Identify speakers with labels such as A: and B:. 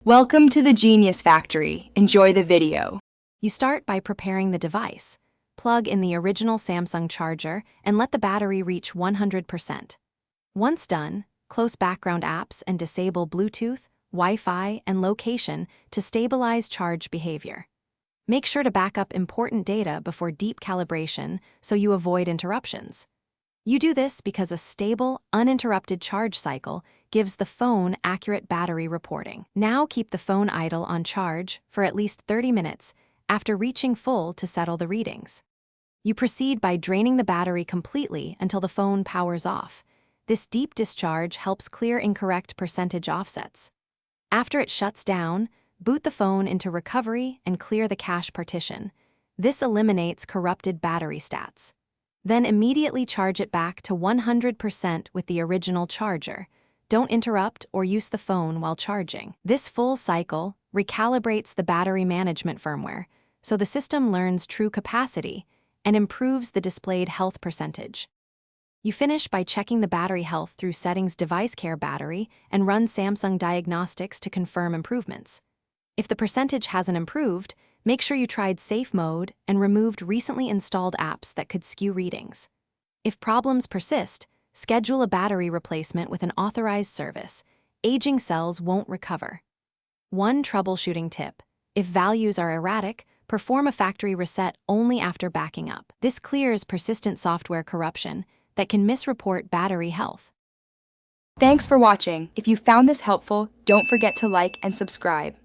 A: Welcome to the Genius Factory. Enjoy the video.
B: You start by preparing the device. Plug in the original Samsung charger and let the battery reach 100%. Once done, close background apps and disable Bluetooth, Wi-Fi, and location to stabilize charge behavior. Make sure to back up important data before deep calibration so you avoid interruptions. You do this because a stable, uninterrupted charge cycle gives the phone accurate battery reporting. Now keep the phone idle on charge for at least 30 minutes after reaching full to settle the readings. You proceed by draining the battery completely until the phone powers off. This deep discharge helps clear incorrect percentage offsets. After it shuts down, boot the phone into recovery and clear the cache partition. This eliminates corrupted battery stats. Then immediately charge it back to 100% with the original charger. Don't interrupt or use the phone while charging. This full cycle recalibrates the battery management firmware, so the system learns true capacity and improves the displayed health percentage. You finish by checking the battery health through Settings Device Care Battery and run Samsung Diagnostics to confirm improvements. If the percentage hasn't improved, make sure you tried safe mode and removed recently installed apps that could skew readings. If problems persist, schedule a battery replacement with an authorized service. Aging cells won't recover. One troubleshooting tip: if values are erratic, perform a factory reset only after backing up. This clears persistent software corruption that can misreport battery health.
A: Thanks for watching. If you found this helpful, don't forget to like and subscribe.